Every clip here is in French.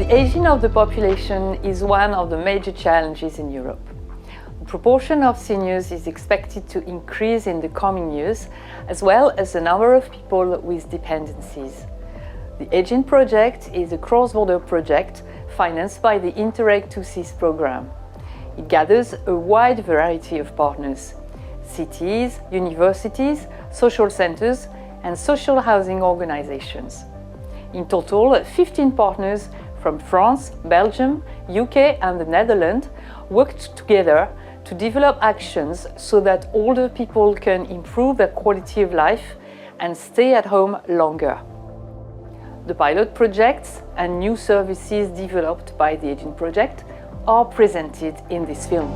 The aging of the population is one of the major challenges in Europe. The proportion of seniors is expected to increase in the coming years, as well as the number of people with dependencies. The Aging Project is a cross-border project financed by the Interreg 2SIS program. It gathers a wide variety of partners: cities, universities, social centers, and social housing organizations. In total, 15 partners from France, Belgium, UK and the Netherlands worked together to develop actions so that older people can improve their quality of life and stay at home longer. The pilot projects and new services developed by the Aging Project are presented in this film.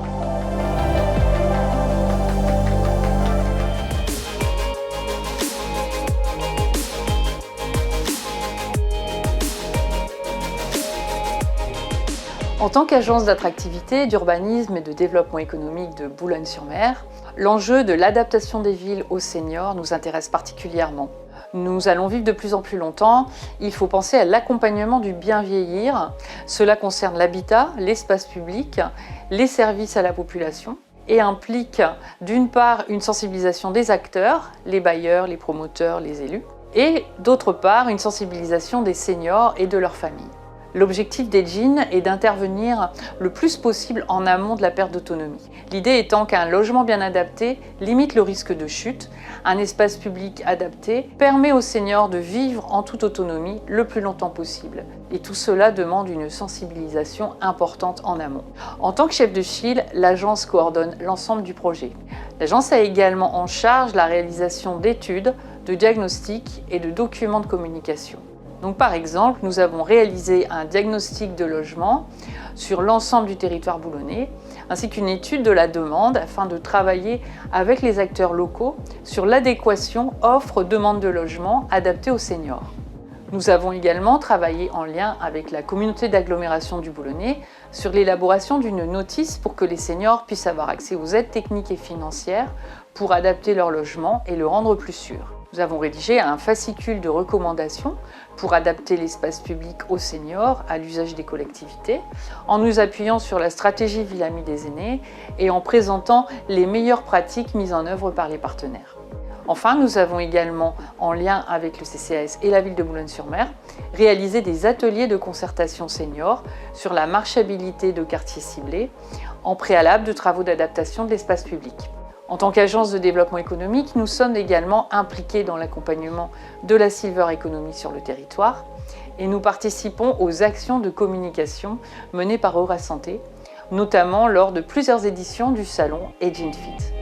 En tant qu'agence d'attractivité, d'urbanisme et de développement économique de Boulogne-sur-Mer, l'enjeu de l'adaptation des villes aux seniors nous intéresse particulièrement. Nous allons vivre de plus en plus longtemps, il faut penser à l'accompagnement du bien vieillir. Cela concerne l'habitat, l'espace public, les services à la population et implique d'une part une sensibilisation des acteurs, les bailleurs, les promoteurs, les élus, et d'autre part une sensibilisation des seniors et de leurs familles. L'objectif d'Aging est d'intervenir le plus possible en amont de la perte d'autonomie. L'idée étant qu'un logement bien adapté limite le risque de chute, un espace public adapté permet aux seniors de vivre en toute autonomie le plus longtemps possible. Et tout cela demande une sensibilisation importante en amont. En tant que chef de file, l'agence coordonne l'ensemble du projet. L'agence a également en charge la réalisation d'études, de diagnostics et de documents de communication. Donc, par exemple, nous avons réalisé un diagnostic de logement sur l'ensemble du territoire boulonnais, ainsi qu'une étude de la demande afin de travailler avec les acteurs locaux sur l'adéquation offre-demande de logement adaptée aux seniors. Nous avons également travaillé en lien avec la communauté d'agglomération du Boulonnais sur l'élaboration d'une notice pour que les seniors puissent avoir accès aux aides techniques et financières pour adapter leur logement et le rendre plus sûr. Nous avons rédigé un fascicule de recommandations pour adapter l'espace public aux seniors à l'usage des collectivités, en nous appuyant sur la stratégie Ville Amie des aînés et en présentant les meilleures pratiques mises en œuvre par les partenaires. Enfin, nous avons également, en lien avec le CCAS et la ville de Boulogne-sur-Mer, réalisé des ateliers de concertation seniors sur la marchabilité de quartiers ciblés, en préalable de travaux d'adaptation de l'espace public. En tant qu'agence de développement économique, nous sommes également impliqués dans l'accompagnement de la Silver Economy sur le territoire et nous participons aux actions de communication menées par Eurasanté, notamment lors de plusieurs éditions du salon Aging Fit.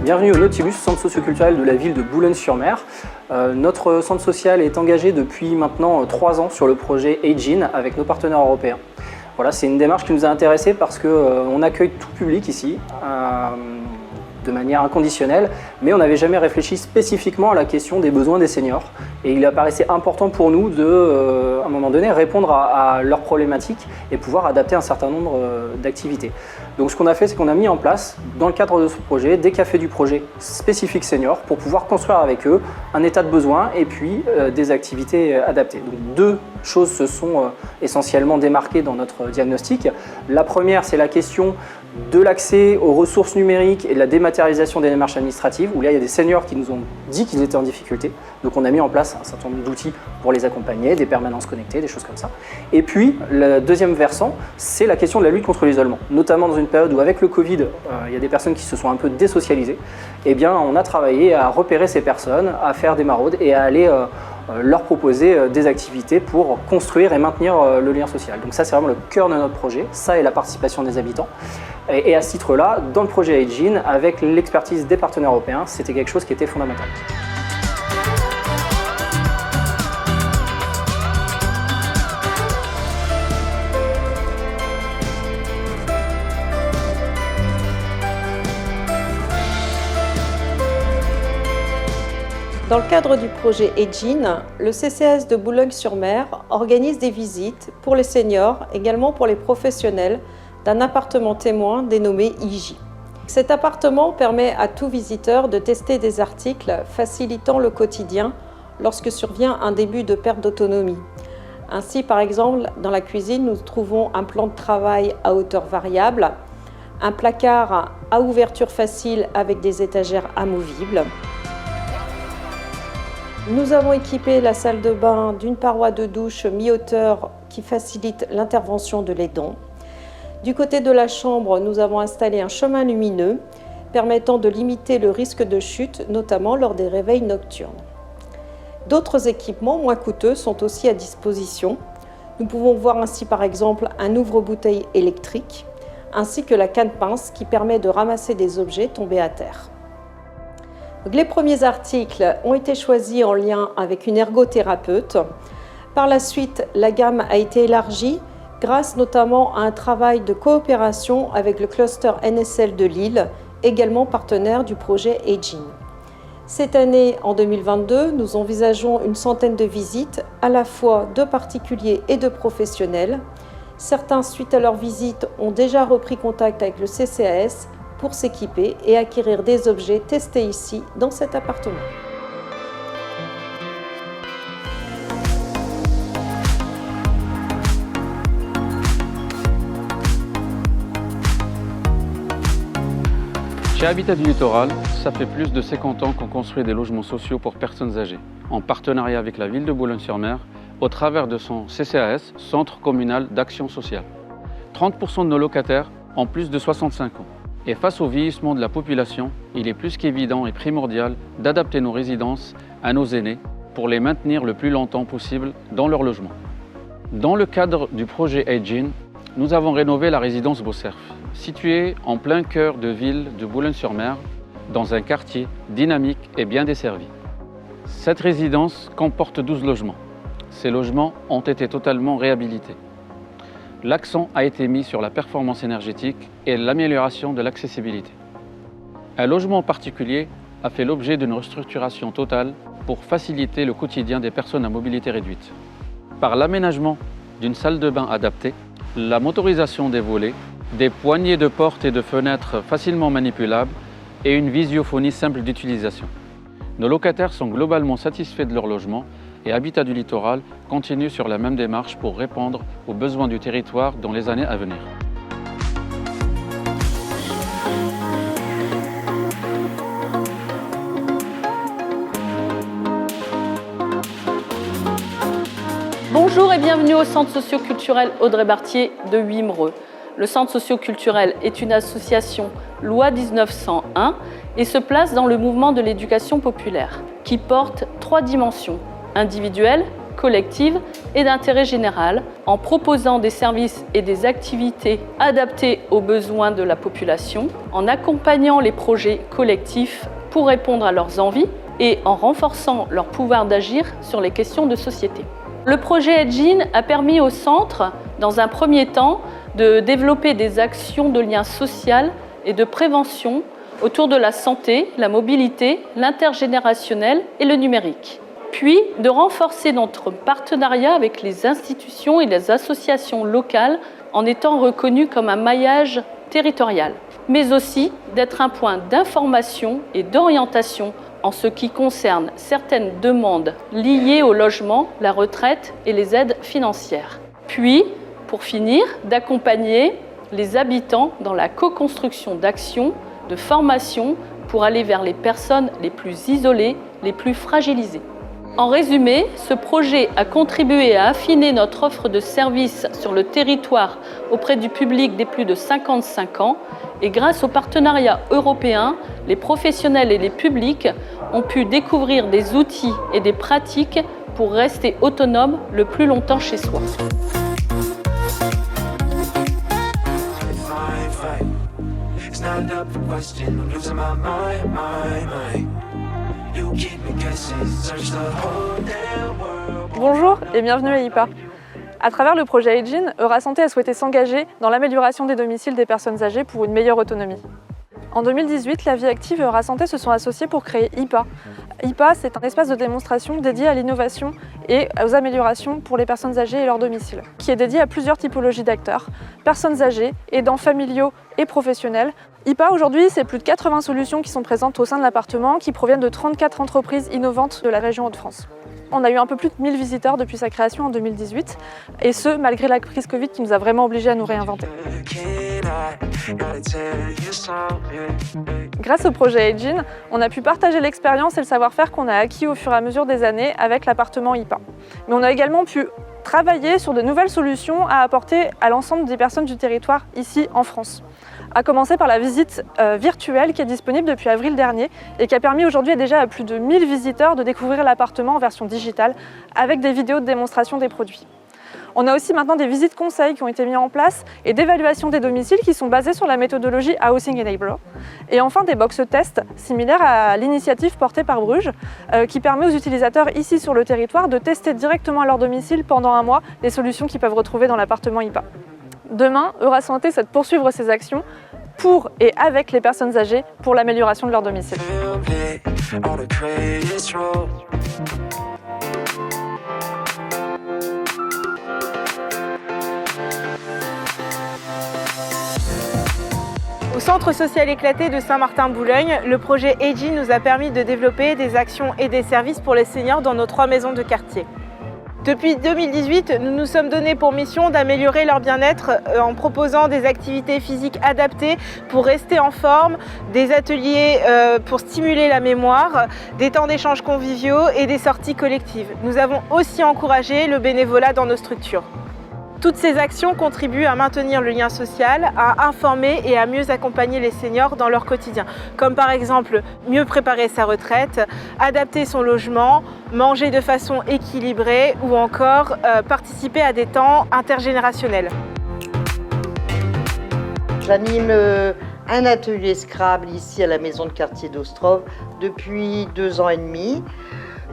Bienvenue au Nautilus, centre socioculturel de la ville de Boulogne-sur-Mer. Notre centre social est engagé depuis maintenant 3 ans sur le projet Aging avec nos partenaires européens. Voilà, c'est une démarche qui nous a intéressés parce qu'on accueille tout public ici de manière inconditionnelle, mais on n'avait jamais réfléchi spécifiquement à la question des besoins des seniors. Et il apparaissait important pour nous de, à un moment donné, répondre à leurs problématiques et pouvoir adapter un certain nombre d'activités. Donc ce qu'on a fait, c'est qu'on a mis en place, dans le cadre de ce projet, des cafés du projet spécifiques seniors pour pouvoir construire avec eux un état de besoin et puis des activités adaptées. Donc 2 choses se sont essentiellement démarquées dans notre diagnostic. La première, c'est la question de l'accès aux ressources numériques et de la dématérialisation des démarches administratives, où là il y a des seniors qui nous ont dit qu'ils étaient en difficulté. Donc on a mis en place un certain nombre d'outils pour les accompagner, des permanences connectées, des choses comme ça. Et puis le deuxième versant, c'est la question de la lutte contre l'isolement, notamment dans une période où avec le Covid, il y a des personnes qui se sont un peu désocialisées. Eh bien on a travaillé à repérer ces personnes, à faire des maraudes et à aller leur proposer des activités pour construire et maintenir le lien social. Donc ça c'est vraiment le cœur de notre projet, ça et la participation des habitants. Et à ce titre-là, dans le projet Aging, avec l'expertise des partenaires européens, c'était quelque chose qui était fondamental. Dans le cadre du projet Aging, le CCAS de Boulogne-sur-Mer organise des visites pour les seniors, également pour les professionnels, d'un appartement témoin dénommé IJ. Cet appartement permet à tout visiteur de tester des articles facilitant le quotidien lorsque survient un début de perte d'autonomie. Ainsi, par exemple, dans la cuisine, nous trouvons un plan de travail à hauteur variable, un placard à ouverture facile avec des étagères amovibles. Nous avons équipé la salle de bain d'une paroi de douche mi-hauteur qui facilite l'intervention de l'aidant. Du côté de la chambre, nous avons installé un chemin lumineux permettant de limiter le risque de chute, notamment lors des réveils nocturnes. D'autres équipements moins coûteux sont aussi à disposition. Nous pouvons voir ainsi par exemple un ouvre-bouteille électrique, ainsi que la canne-pince qui permet de ramasser des objets tombés à terre. Donc, les premiers articles ont été choisis en lien avec une ergothérapeute. Par la suite, la gamme a été élargie grâce notamment à un travail de coopération avec le cluster NSL de Lille, également partenaire du projet Agin. Cette année, en 2022, nous envisageons une centaine de visites, à la fois de particuliers et de professionnels. Certains, suite à leur visite, ont déjà repris contact avec le CCAS pour s'équiper et acquérir des objets testés ici, dans cet appartement. Chez Habitat du Littoral, ça fait plus de 50 ans qu'on construit des logements sociaux pour personnes âgées, en partenariat avec la ville de Boulogne-sur-Mer, au travers de son CCAS, Centre communal d'action sociale. 30% de nos locataires ont plus de 65 ans. Et face au vieillissement de la population, il est plus qu'évident et primordial d'adapter nos résidences à nos aînés pour les maintenir le plus longtemps possible dans leur logement. Dans le cadre du projet Agin, nous avons rénové la résidence Beaucerf, située en plein cœur de ville de Boulogne-sur-Mer, dans un quartier dynamique et bien desservi. Cette résidence comporte 12 logements. Ces logements ont été totalement réhabilités. L'accent a été mis sur la performance énergétique et l'amélioration de l'accessibilité. Un logement en particulier a fait l'objet d'une restructuration totale pour faciliter le quotidien des personnes à mobilité réduite. Par l'aménagement d'une salle de bain adaptée, la motorisation des volets, des poignées de portes et de fenêtres facilement manipulables et une visiophonie simple d'utilisation. Nos locataires sont globalement satisfaits de leur logement et Habitat du Littoral continue sur la même démarche pour répondre aux besoins du territoire dans les années à venir. Bonjour et bienvenue au Centre socio-culturel Audrey Bartier de Wimereux. Le Centre socio-culturel est une association loi 1901 et se place dans le mouvement de l'éducation populaire, qui porte 3 dimensions, individuelle, collective et d'intérêt général, en proposant des services et des activités adaptés aux besoins de la population, en accompagnant les projets collectifs pour répondre à leurs envies et en renforçant leur pouvoir d'agir sur les questions de société. Le projet Agin a permis au centre, dans un premier temps, de développer des actions de lien social et de prévention autour de la santé, la mobilité, l'intergénérationnel et le numérique. Puis de renforcer notre partenariat avec les institutions et les associations locales en étant reconnus comme un maillage territorial, mais aussi d'être un point d'information et d'orientation en ce qui concerne certaines demandes liées au logement, la retraite et les aides financières. Puis, pour finir, d'accompagner les habitants dans la co-construction d'actions, de formation pour aller vers les personnes les plus isolées, les plus fragilisées. En résumé, ce projet a contribué à affiner notre offre de services sur le territoire auprès du public des plus de 55 ans et grâce au partenariat européen, les professionnels et les publics ont pu découvrir des outils et des pratiques pour rester autonomes le plus longtemps chez soi. Bonjour et bienvenue à IPA. À travers le projet Agin, Eurasanté a souhaité s'engager dans l'amélioration des domiciles des personnes âgées pour une meilleure autonomie. En 2018, la Vie Active et Eurasanté se sont associés pour créer IPA. IPA, c'est un espace de démonstration dédié à l'innovation et aux améliorations pour les personnes âgées et leur domicile, qui est dédié à plusieurs typologies d'acteurs, personnes âgées, aidants familiaux et professionnels. IPA aujourd'hui, c'est plus de 80 solutions qui sont présentes au sein de l'appartement, qui proviennent de 34 entreprises innovantes de la région Hauts-de-France. On a eu un peu plus de 1000 visiteurs depuis sa création en 2018, et ce, malgré la crise Covid qui nous a vraiment obligés à nous réinventer. Grâce au projet Agin, on a pu partager l'expérience et le savoir-faire qu'on a acquis au fur et à mesure des années avec l'appartement IPA. Mais on a également pu travailler sur de nouvelles solutions à apporter à l'ensemble des personnes du territoire ici en France. À commencer par la visite virtuelle qui est disponible depuis avril dernier et qui a permis aujourd'hui déjà à plus de 1000 visiteurs de découvrir l'appartement en version digitale avec des vidéos de démonstration des produits. On a aussi maintenant des visites conseils qui ont été mis en place et d'évaluation des domiciles qui sont basées sur la méthodologie Housing Enabler. Et enfin des box tests similaires à l'initiative portée par Bruges qui permet aux utilisateurs ici sur le territoire de tester directement à leur domicile pendant un mois les solutions qu'ils peuvent retrouver dans l'appartement IPA. Demain, Eurasanté souhaite poursuivre ses actions pour et avec les personnes âgées pour l'amélioration de leur domicile. Au Centre social éclaté de Saint-Martin-Boulogne, le projet Agin nous a permis de développer des actions et des services pour les seniors dans nos 3 maisons de quartier. Depuis 2018, nous nous sommes donnés pour mission d'améliorer leur bien-être en proposant des activités physiques adaptées pour rester en forme, des ateliers pour stimuler la mémoire, des temps d'échanges conviviaux et des sorties collectives. Nous avons aussi encouragé le bénévolat dans nos structures. Toutes ces actions contribuent à maintenir le lien social, à informer et à mieux accompagner les seniors dans leur quotidien, comme par exemple mieux préparer sa retraite, adapter son logement, manger de façon équilibrée ou encore participer à des temps intergénérationnels. J'anime un atelier Scrabble ici à la maison de quartier d'Ostrov depuis 2 ans et demi.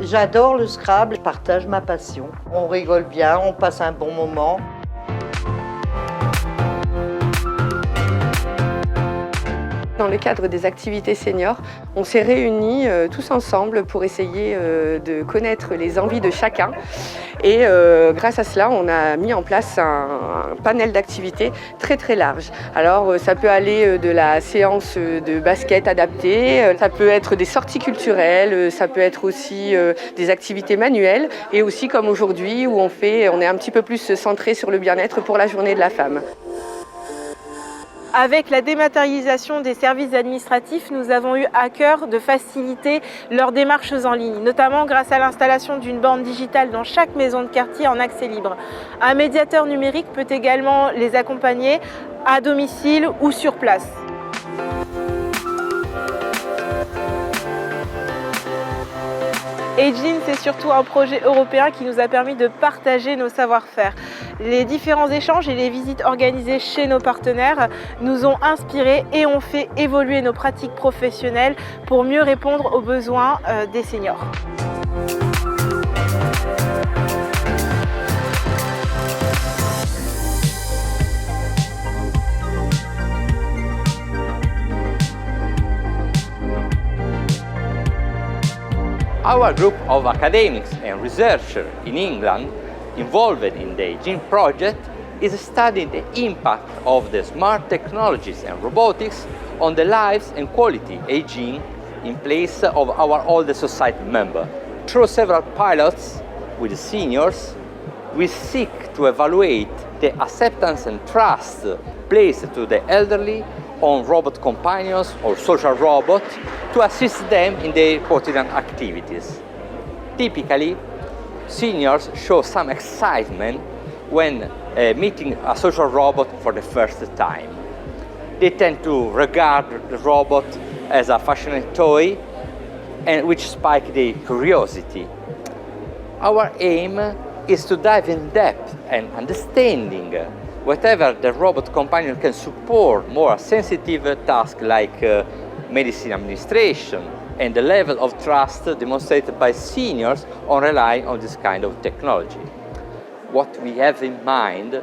J'adore le Scrabble, je partage ma passion. On rigole bien, on passe un bon moment. Dans le cadre des activités seniors, on s'est réunis tous ensemble pour essayer de connaître les envies de chacun. Et grâce à cela, on a mis en place un panel d'activités très large. Alors ça peut aller de la séance de basket adaptée, ça peut être des sorties culturelles, ça peut être aussi des activités manuelles et aussi comme aujourd'hui où on est un petit peu plus centré sur le bien-être pour la journée de la femme. Avec la dématérialisation des services administratifs, nous avons eu à cœur de faciliter leurs démarches en ligne, notamment grâce à l'installation d'une borne digitale dans chaque maison de quartier en accès libre. Un médiateur numérique peut également les accompagner à domicile ou sur place. Agin, c'est surtout un projet européen qui nous a permis de partager nos savoir-faire. Les différents échanges et les visites organisées chez nos partenaires nous ont inspirés et ont fait évoluer nos pratiques professionnelles pour mieux répondre aux besoins des seniors. Our group of academics and researchers in England involved in the Agin project is studying the impact of the smart technologies and robotics on the lives and quality Agin in place of our older society member. Through several pilots with seniors, we seek to evaluate the acceptance and trust placed to the elderly on robot companions or social robots to assist them in their quotidian activities. Typically, seniors show some excitement when meeting a social robot for the first time. They tend to regard the robot as a fashionable toy, and which spikes their curiosity. Our aim is to dive in depth and understanding whatever the robot companion can support more sensitive tasks like medicine administration and the level of trust demonstrated by seniors on relying on this kind of technology. What we have in mind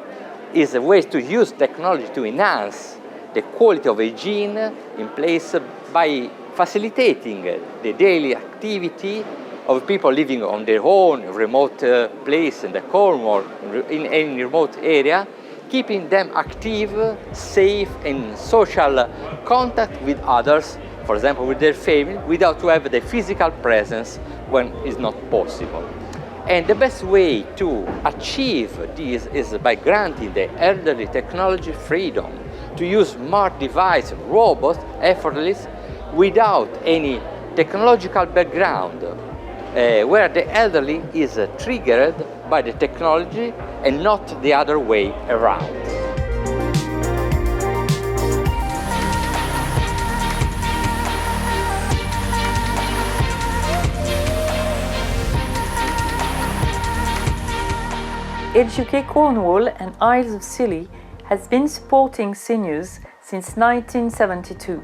is a way to use technology to enhance the quality of Agin in place by facilitating the daily activity of people living on their own remote place in the Cornwall, in any remote area, keeping them active, safe, in social contact with others, for example with their family, without to have the physical presence when it's not possible. And the best way to achieve this is by granting the elderly technology freedom to use smart devices, robots, effortless, without any technological background, where the elderly is triggered by the technology and not the other way around. Age UK Cornwall and Isles of Scilly has been supporting seniors since 1972.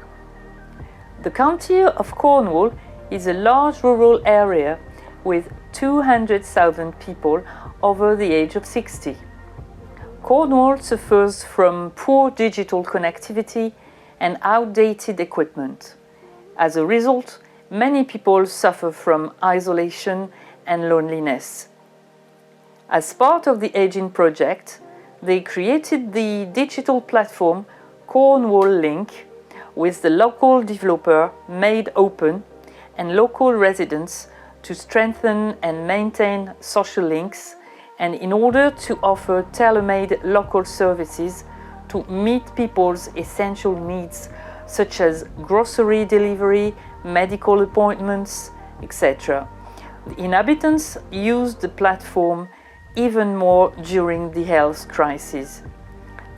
The county of Cornwall is a large rural area with 200,000 people over the age of 60. Cornwall suffers from poor digital connectivity and outdated equipment. As a result, many people suffer from isolation and loneliness. As part of the Ageing project, they created the digital platform Cornwall Link with the local developer Made Open and local residents to strengthen and maintain social links, and in order to offer tailor-made local services to meet people's essential needs such as grocery delivery, medical appointments, etc. The inhabitants used the platform even more during the health crisis.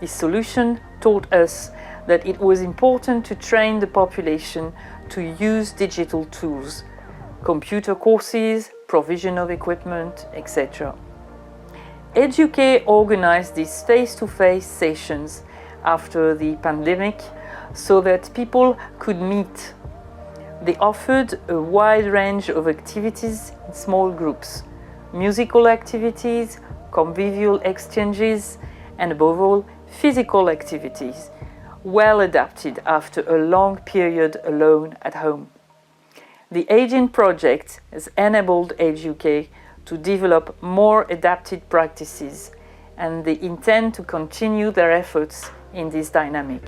This solution taught us that it was important to train the population to use digital tools, computer courses, provision of equipment, etc. Age UK organized these face-to-face sessions after the pandemic so that people could meet. They offered a wide range of activities in small groups, musical activities, convivial exchanges, and above all, physical activities, well adapted after a long period alone at home. The Ageing project has enabled Age UK to develop more adapted practices, and they intend to continue their efforts in this dynamic.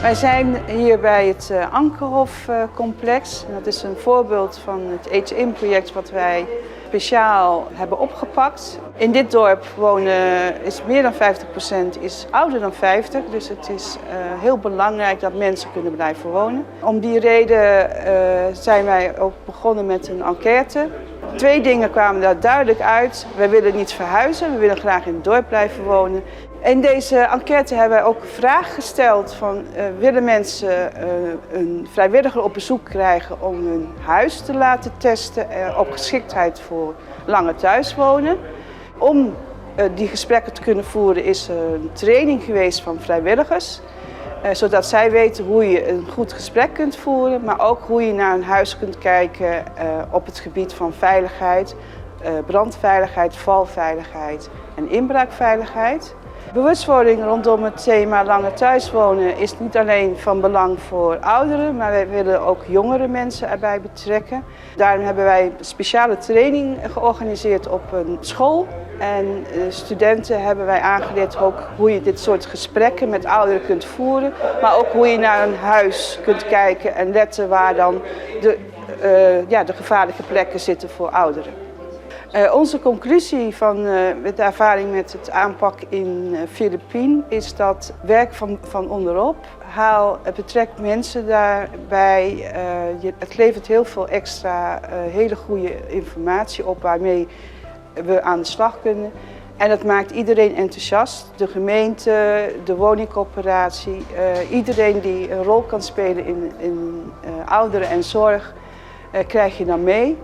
Wij zijn hier bij het Ankerhof-complex. Dat is een voorbeeld van het Age-In-project wat wij speciaal hebben opgepakt. In dit dorp is meer dan 50% is ouder dan 50, dus het is heel belangrijk dat mensen kunnen blijven wonen. Om die reden zijn wij ook begonnen met een enquête. 2 dingen kwamen daar duidelijk uit. Wij willen niet verhuizen, we willen graag in het dorp blijven wonen. In deze enquête hebben wij ook een vraag gesteld van willen mensen een vrijwilliger op bezoek krijgen om hun huis te laten testen op geschiktheid voor langer thuiswonen. Om die gesprekken te kunnen voeren is er een training geweest van vrijwilligers. Zodat zij weten hoe je een goed gesprek kunt voeren, maar ook hoe je naar een huis kunt kijken op het gebied van veiligheid, brandveiligheid, valveiligheid en inbraakveiligheid. Bewustwording rondom het thema langer thuiswonen is niet alleen van belang voor ouderen, maar wij willen ook jongere mensen erbij betrekken. Daarom hebben wij een speciale training georganiseerd op een school. En studenten hebben wij aangeleerd ook hoe je dit soort gesprekken met ouderen kunt voeren. Maar ook hoe je naar een huis kunt kijken en letten waar dan de gevaarlijke plekken zitten voor ouderen. Onze conclusie van de ervaring met het aanpak in Filipijn is dat werk van onderop. Betrek mensen daarbij. Het levert heel veel extra hele goede informatie op waarmee we aan de slag kunnen. En dat maakt iedereen enthousiast. De gemeente, de woningcorporatie, iedereen die een rol kan spelen in ouderen en zorg, krijg je dan mee.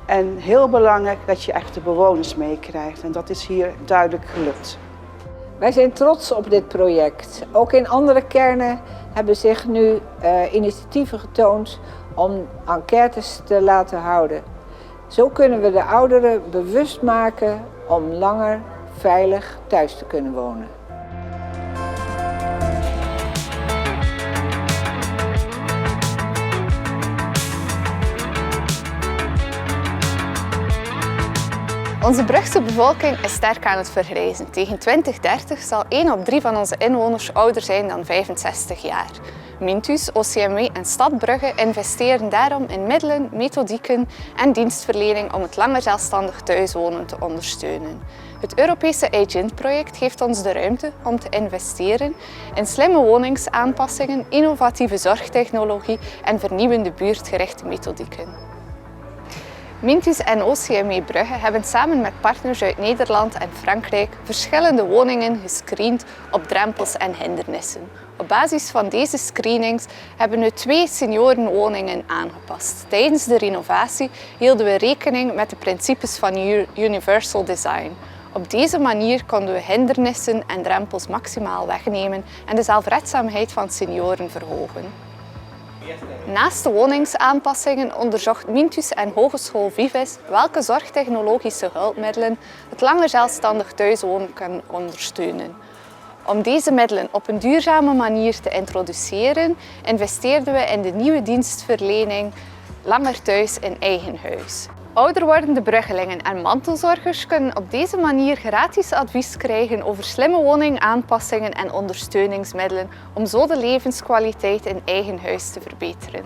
En heel belangrijk dat je echt de bewoners meekrijgt. En dat is hier duidelijk gelukt. Wij zijn trots op dit project. Ook in andere kernen hebben zich nu initiatieven getoond om enquêtes te laten houden. Zo kunnen we de ouderen bewust maken om langer veilig thuis te kunnen wonen. Onze Brugse bevolking is sterk aan het vergrijzen. Tegen 2030 zal 1 op 3 van onze inwoners ouder zijn dan 65 jaar. Mintus, OCMW en Stad Brugge investeren daarom in middelen, methodieken en dienstverlening om het langer zelfstandig thuiswonen te ondersteunen. Het Europese Agent-project geeft ons de ruimte om te investeren in slimme woningsaanpassingen, innovatieve zorgtechnologie en vernieuwende buurtgerichte methodieken. Mintus en OCMW Brugge hebben samen met partners uit Nederland en Frankrijk verschillende woningen gescreend op drempels en hindernissen. Op basis van deze screenings hebben we 2 seniorenwoningen aangepast. Tijdens de renovatie hielden we rekening met de principes van Universal Design. Op deze manier konden we hindernissen en drempels maximaal wegnemen en de zelfredzaamheid van senioren verhogen. Naast de woningsaanpassingen onderzocht Mintus en Hogeschool Vives welke zorgtechnologische hulpmiddelen het langer zelfstandig thuiswonen kan ondersteunen. Om deze middelen op een duurzame manier te introduceren, investeerden we in de nieuwe dienstverlening Langer Thuis in Eigen Huis. Ouder wordende bruggelingen en mantelzorgers kunnen op deze manier gratis advies krijgen over slimme woningaanpassingen en ondersteuningsmiddelen om zo de levenskwaliteit in eigen huis te verbeteren.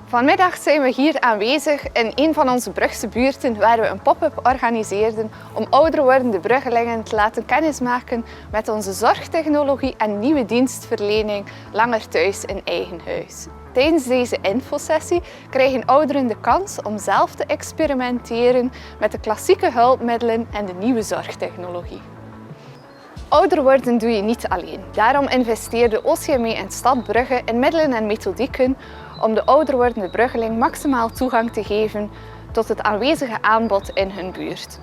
Vanmiddag zijn we hier aanwezig in een van onze Brugse buurten waar we een pop-up organiseerden om ouder wordende bruggelingen te laten kennismaken met onze zorgtechnologie en nieuwe dienstverlening Langer Thuis in Eigen Huis. Tijdens deze infosessie krijgen ouderen de kans om zelf te experimenteren met de klassieke hulpmiddelen en de nieuwe zorgtechnologie. Ouder worden doe je niet alleen. Daarom investeerde OCMW en Stad Brugge in middelen en methodieken om de ouder wordende bruggeling maximaal toegang te geven tot het aanwezige aanbod in hun buurt.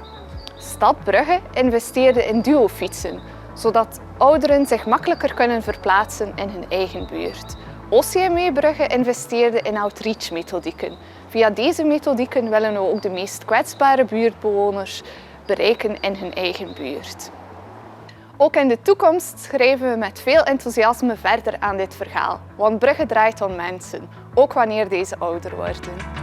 Stad Brugge investeerde in duofietsen, zodat ouderen zich makkelijker kunnen verplaatsen in hun eigen buurt. OCMW Brugge investeerde in outreach-methodieken. Via deze methodieken willen we ook de meest kwetsbare buurtbewoners bereiken in hun eigen buurt. Ook in de toekomst schrijven we met veel enthousiasme verder aan dit verhaal, want Brugge draait om mensen, ook wanneer deze ouder worden.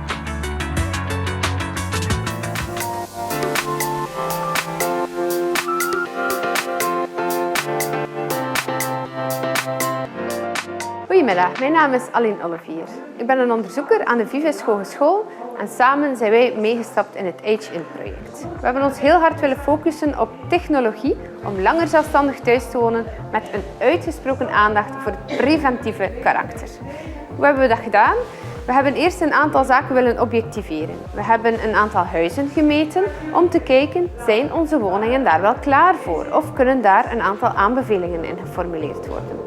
Goedemiddag, mijn naam is Aline Olivier. Ik ben een onderzoeker aan de Vives Hogeschool en samen zijn wij meegestapt in het Agent-project. We hebben ons heel hard willen focussen op technologie om langer zelfstandig thuis te wonen met een uitgesproken aandacht voor het preventieve karakter. Hoe hebben we dat gedaan? We hebben eerst een aantal zaken willen objectiveren. We hebben een aantal huizen gemeten om te kijken, zijn onze woningen daar wel klaar voor? Of kunnen daar een aantal aanbevelingen in geformuleerd worden?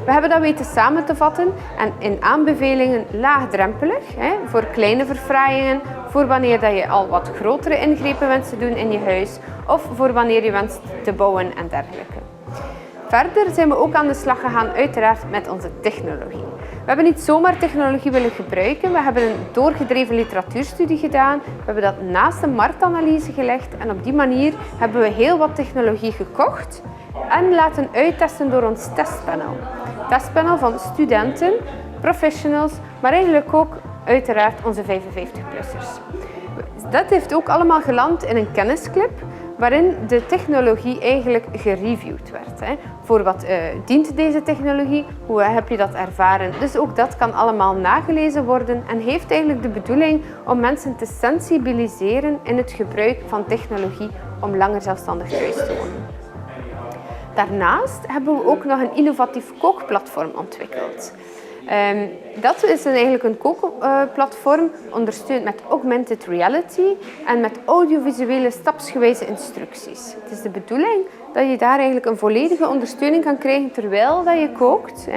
We hebben dat weten samen te vatten en in aanbevelingen laagdrempelig, voor kleine verfraaiingen, voor wanneer dat je al wat grotere ingrepen wenst te doen in je huis of voor wanneer je wenst te bouwen en dergelijke. Verder zijn we ook aan de slag gegaan, uiteraard met onze technologie. We hebben niet zomaar technologie willen gebruiken, we hebben een doorgedreven literatuurstudie gedaan, we hebben dat naast een marktanalyse gelegd en op die manier hebben we heel wat technologie gekocht en laten uittesten door ons testpanel. Testpanel van studenten, professionals, maar eigenlijk ook uiteraard onze 55-plussers. Dat heeft ook allemaal geland in een kennisclip waarin de technologie eigenlijk gereviewd werd. Voor wat dient deze technologie? Hoe heb je dat ervaren? Dus ook dat kan allemaal nagelezen worden en heeft eigenlijk de bedoeling om mensen te sensibiliseren in het gebruik van technologie om langer zelfstandig thuis te wonen. Daarnaast hebben we ook nog een innovatief kookplatform ontwikkeld. Dat is eigenlijk een kookplatform ondersteund met augmented reality en met audiovisuele stapsgewijze instructies. Het is de bedoeling dat je daar eigenlijk een volledige ondersteuning kan krijgen terwijl dat je kookt,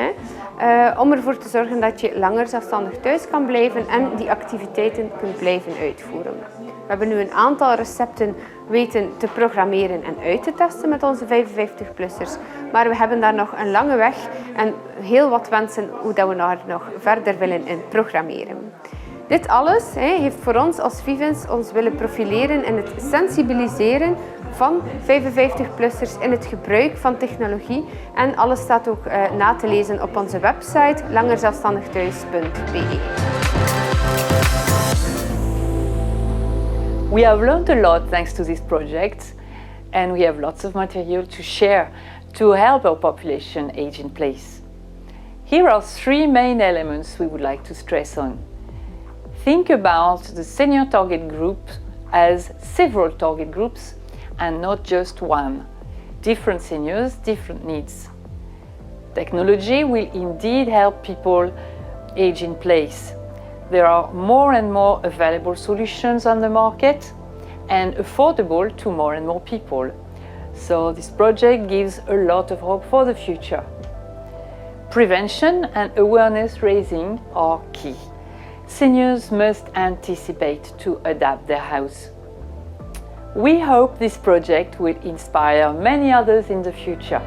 om ervoor te zorgen dat je langer zelfstandig thuis kan blijven en die activiteiten kunt blijven uitvoeren. We hebben nu een aantal recepten weten te programmeren en uit te testen met onze 55-plussers, maar we hebben daar nog een lange weg en heel wat wensen hoe dat we daar nog verder willen in programmeren. Dit alles heeft voor ons als Vivens ons willen profileren in het sensibiliseren van 55-plussers in het gebruik van technologie. En alles staat ook na te lezen op onze website langerzelfstandigthuis.be. We have learned a lot thanks to this project, and we have lots of material to share to help our population age in place. Here are 3 main elements we would like to stress on. Think about the senior target group as several target groups and not just one. Different seniors, different needs. Technology will indeed help people age in place. There are more and more available solutions on the market and affordable to more and more people. So this project gives a lot of hope for the future. Prevention and awareness raising are key. Seniors must anticipate to adapt their house. We hope this project will inspire many others in the future.